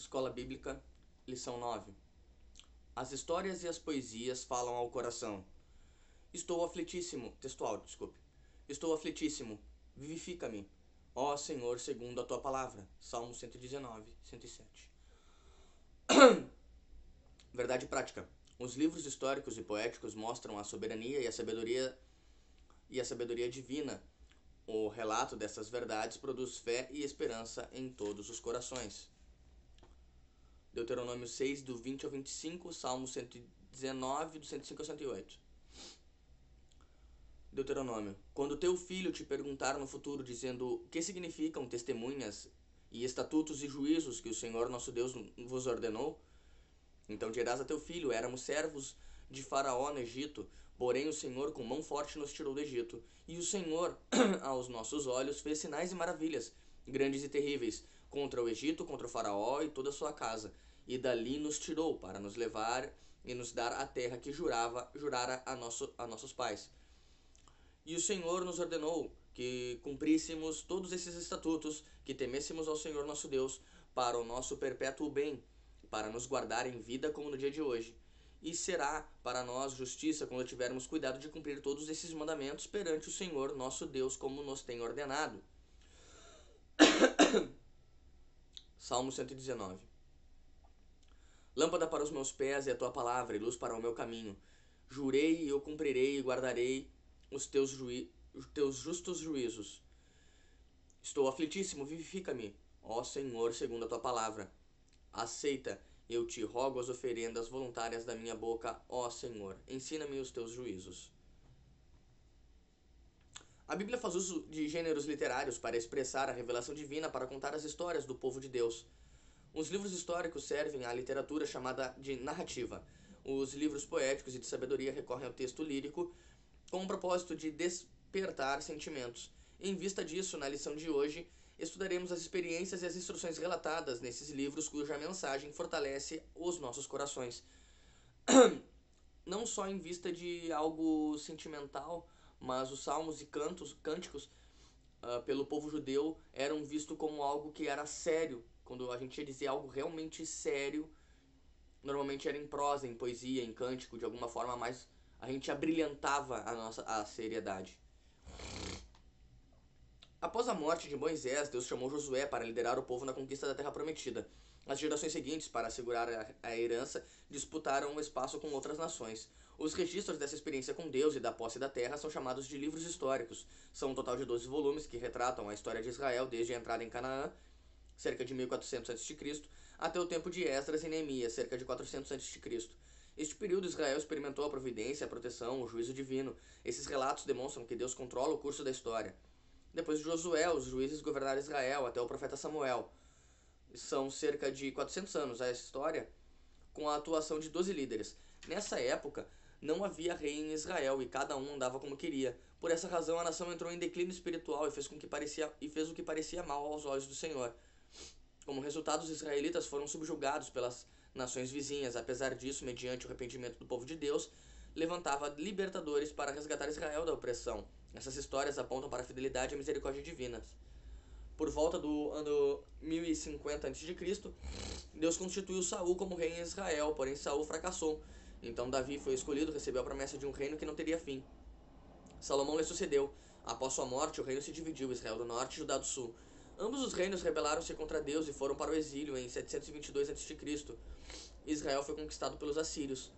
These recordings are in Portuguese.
Escola Bíblica, lição 9. As histórias e as poesias falam ao coração. Estou aflitíssimo, textual, desculpe. Estou aflitíssimo, vivifica-me, ó Senhor, segundo a tua palavra. Salmo 119, 107. Verdade prática. Os livros históricos e poéticos mostram a soberania e a sabedoria divina. O relato dessas verdades produz fé e esperança em todos os corações. Deuteronômio 6, do 20 ao 25, Salmo 119, do 105 ao 108. Deuteronômio. Quando teu filho te perguntar no futuro, dizendo o que significam testemunhas e estatutos e juízos que o Senhor nosso Deus vos ordenou, então dirás a teu filho, éramos servos de Faraó no Egito, porém o Senhor com mão forte nos tirou do Egito, e o Senhor, aos nossos olhos, fez sinais e maravilhas, grandes e terríveis, contra o Egito, contra o Faraó e toda a sua casa, e dali nos tirou para nos levar e nos dar a terra que jurara a nossos pais. E o Senhor nos ordenou que cumpríssemos todos esses estatutos, que temêssemos ao Senhor nosso Deus, para o nosso perpétuo bem, para nos guardar em vida como no dia de hoje. E será para nós justiça quando tivermos cuidado de cumprir todos esses mandamentos perante o Senhor nosso Deus, como nos tem ordenado. Salmo 119. Lâmpada para os meus pés é a tua palavra, e luz para o meu caminho. Jurei e eu cumprirei e guardarei os teus justos juízos. Estou aflitíssimo, vivifica-me, ó Senhor, segundo a tua palavra. Aceita, eu te rogo, as oferendas voluntárias da minha boca, ó Senhor. Ensina-me os teus juízos. A Bíblia faz uso de gêneros literários para expressar a revelação divina, para contar as histórias do povo de Deus. Os livros históricos servem à literatura chamada de narrativa. Os livros poéticos e de sabedoria recorrem ao texto lírico com o propósito de despertar sentimentos. Em vista disso, na lição de hoje, estudaremos as experiências e as instruções relatadas nesses livros cuja mensagem fortalece os nossos corações. Não só em vista de algo sentimental, mas os salmos e cânticos pelo povo judeu eram vistos como algo que era sério. Quando a gente ia dizer algo realmente sério, normalmente era em prosa, em poesia, em cântico, de alguma forma mais a gente abrilhantava a seriedade. Após a morte de Moisés, Deus chamou Josué para liderar o povo na conquista da Terra Prometida. As gerações seguintes, para assegurar a herança, disputaram o espaço com outras nações. Os registros dessa experiência com Deus e da posse da terra são chamados de livros históricos. São um total de 12 volumes que retratam a história de Israel desde a entrada em Canaã, cerca de 1400 a.C., até o tempo de Esdras e Neemias, cerca de 400 a.C. Este período, Israel experimentou a providência, a proteção, o juízo divino. Esses relatos demonstram que Deus controla o curso da história. Depois de Josué, os juízes governaram Israel até o profeta Samuel. São cerca de 400 anos a história, com a atuação de 12 líderes. Nessa época, não havia rei em Israel e cada um andava como queria. Por essa razão, a nação entrou em declínio espiritual e fez o que parecia mal aos olhos do Senhor. Como resultado, os israelitas foram subjugados pelas nações vizinhas. Apesar disso, mediante o arrependimento do povo de Deus, levantava libertadores para resgatar Israel da opressão. Essas histórias apontam para a fidelidade e a misericórdia divinas. Por volta do ano 1050 a.C., Deus constituiu Saul como rei em Israel, porém Saul fracassou. Então Davi foi escolhido, recebeu a promessa de um reino que não teria fim. Salomão lhe sucedeu. Após sua morte, o reino se dividiu, Israel do norte e Judá do sul. Ambos os reinos rebelaram-se contra Deus e foram para o exílio em 722 a.C. Israel foi conquistado pelos assírios.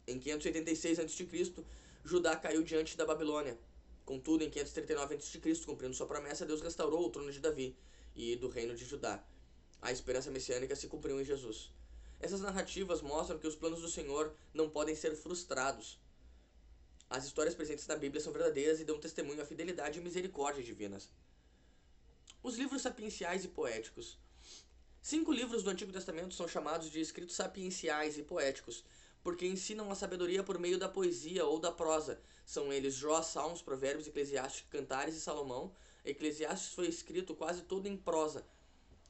Em 586 a.C., Judá caiu diante da Babilônia. Contudo, em 539 a.C., cumprindo sua promessa, Deus restaurou o trono de Davi e do reino de Judá. A esperança messiânica se cumpriu em Jesus. Essas narrativas mostram que os planos do Senhor não podem ser frustrados. As histórias presentes na Bíblia são verdadeiras e dão testemunho à fidelidade e misericórdia divinas. Os livros sapienciais e poéticos. 5 livros do Antigo Testamento são chamados de escritos sapienciais e poéticos, porque ensinam a sabedoria por meio da poesia ou da prosa. São eles Jó, Salmos, Provérbios, Eclesiastes, Cantares e Salomão. Eclesiastes foi escrito quase todo em prosa,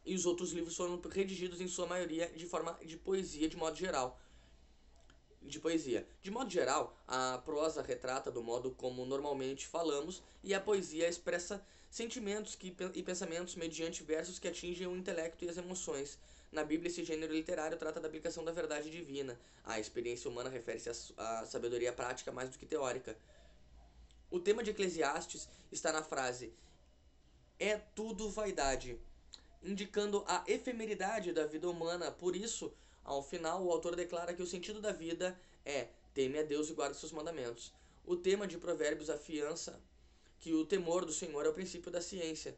e os outros livros foram redigidos em sua maioria de forma de poesia de modo geral. De modo geral, a prosa retrata do modo como normalmente falamos e a poesia expressa sentimentos e pensamentos mediante versos que atingem o intelecto e as emoções. Na Bíblia, esse gênero literário trata da aplicação da verdade divina. A experiência humana refere-se à sabedoria prática mais do que teórica. O tema de Eclesiastes está na frase "é tudo vaidade", indicando a efemeridade da vida humana. Por isso, ao final, o autor declara que o sentido da vida é teme a Deus e guarde seus mandamentos. O tema de Provérbios afiança que o temor do Senhor é o princípio da ciência,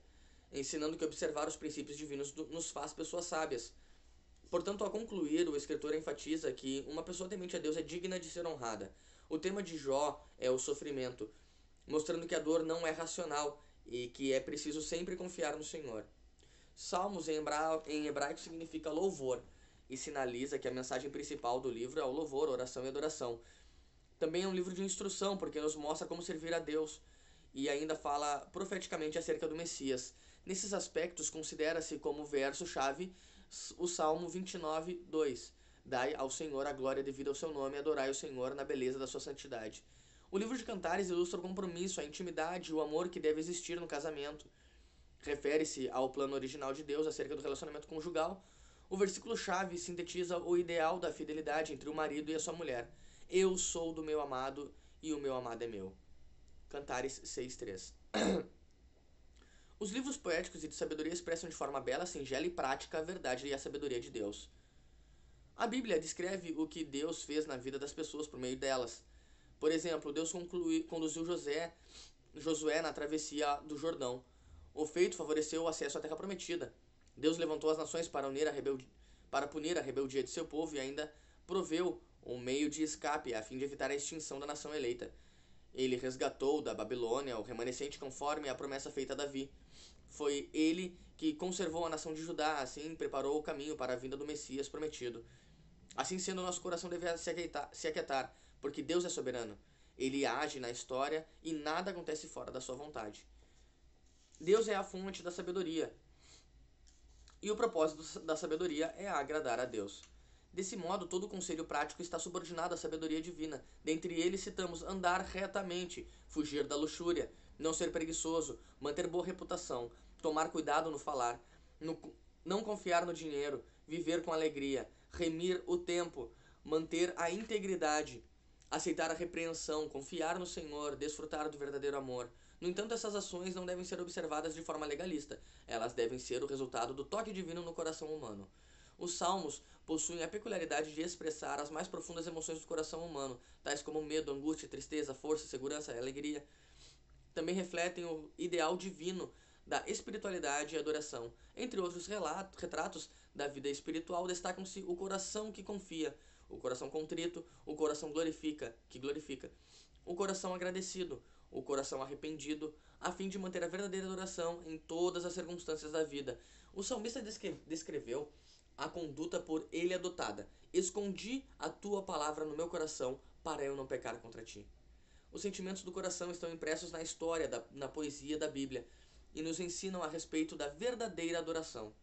ensinando que observar os princípios divinos nos faz pessoas sábias. Portanto, ao concluir, o escritor enfatiza que uma pessoa temente a Deus é digna de ser honrada. O tema de Jó é o sofrimento, mostrando que a dor não é racional e que é preciso sempre confiar no Senhor. Salmos em hebraico significa louvor e sinaliza que a mensagem principal do livro é o louvor, oração e adoração. Também é um livro de instrução, porque nos mostra como servir a Deus e ainda fala profeticamente acerca do Messias. Nesses aspectos, considera-se como verso-chave o Salmo 29:2. Dai ao Senhor a glória devida ao seu nome, adorai o Senhor na beleza da sua santidade. O livro de Cantares ilustra o compromisso, a intimidade e o amor que deve existir no casamento. Refere-se ao plano original de Deus acerca do relacionamento conjugal. O versículo-chave sintetiza o ideal da fidelidade entre o marido e a sua mulher. Eu sou do meu amado e o meu amado é meu. Cantares 6:3. Os livros poéticos e de sabedoria expressam de forma bela, singela e prática a verdade e a sabedoria de Deus. A Bíblia descreve o que Deus fez na vida das pessoas por meio delas. Por exemplo, Deus conduziu Josué na travessia do Jordão. O feito favoreceu o acesso à terra prometida. Deus levantou as nações para punir a rebeldia de seu povo e ainda proveu um meio de escape a fim de evitar a extinção da nação eleita. Ele resgatou da Babilônia o remanescente conforme a promessa feita a Davi. Foi ele que conservou a nação de Judá, assim preparou o caminho para a vinda do Messias prometido. Assim sendo, nosso coração deve se aquietar, porque Deus é soberano. Ele age na história e nada acontece fora da sua vontade. Deus é a fonte da sabedoria. E o propósito da sabedoria é agradar a Deus. Desse modo, todo o conselho prático está subordinado à sabedoria divina. Dentre eles citamos andar retamente, fugir da luxúria, não ser preguiçoso, manter boa reputação, tomar cuidado no falar, não confiar no dinheiro, viver com alegria, remir o tempo, manter a integridade, aceitar a repreensão, confiar no Senhor, desfrutar do verdadeiro amor. No entanto, essas ações não devem ser observadas de forma legalista. Elas devem ser o resultado do toque divino no coração humano. Os salmos possuem a peculiaridade de expressar as mais profundas emoções do coração humano, tais como medo, angústia, tristeza, força, segurança e alegria. Também refletem o ideal divino da espiritualidade e adoração. Entre outros retratos da vida espiritual, destacam-se o coração que confia, o coração contrito, o coração que glorifica, o coração agradecido, o coração arrependido, a fim de manter a verdadeira adoração em todas as circunstâncias da vida. O salmista descreveu a conduta por ele adotada. Escondi a tua palavra no meu coração para eu não pecar contra ti. Os sentimentos do coração estão impressos na história, na poesia da Bíblia e nos ensinam a respeito da verdadeira adoração.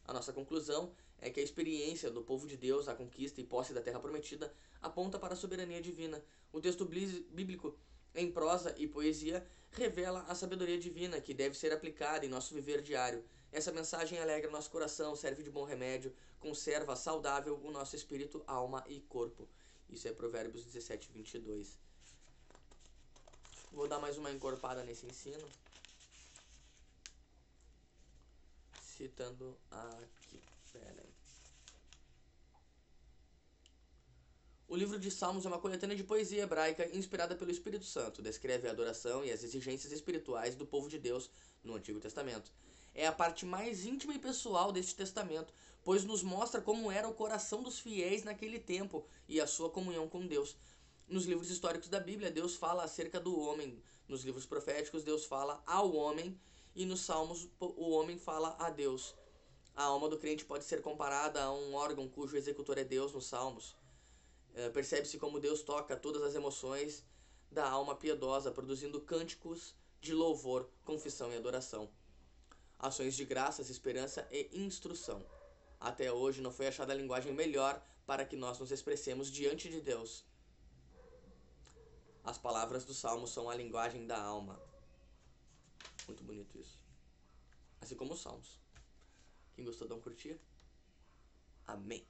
A nossa conclusão é que a experiência do povo de Deus, a conquista e posse da terra prometida, aponta para a soberania divina. O texto bíblico, em prosa e poesia, revela a sabedoria divina que deve ser aplicada em nosso viver diário. Essa mensagem alegra nosso coração, serve de bom remédio, conserva saudável o nosso espírito, alma e corpo. Isso é Provérbios 17:22. Vou dar mais uma encorpada nesse ensino, citando aqui. O livro de Salmos é uma coletânea de poesia hebraica inspirada pelo Espírito Santo. Descreve a adoração e as exigências espirituais do povo de Deus no Antigo Testamento. É a parte mais íntima e pessoal deste testamento, pois nos mostra como era o coração dos fiéis naquele tempo e a sua comunhão com Deus. Nos livros históricos da Bíblia, Deus fala acerca do homem. Nos livros proféticos, Deus fala ao homem. E nos Salmos, o homem fala a Deus. A alma do crente pode ser comparada a um órgão cujo executor é Deus nos Salmos. Percebe-se como Deus toca todas as emoções da alma piedosa, produzindo cânticos de louvor, confissão e adoração. Ações de graças, esperança e instrução. Até hoje não foi achada a linguagem melhor para que nós nos expressemos diante de Deus. As palavras do Salmo são a linguagem da alma. Muito bonito isso. Assim como os Salmos. Quem gostou, dá um curtir. Amém.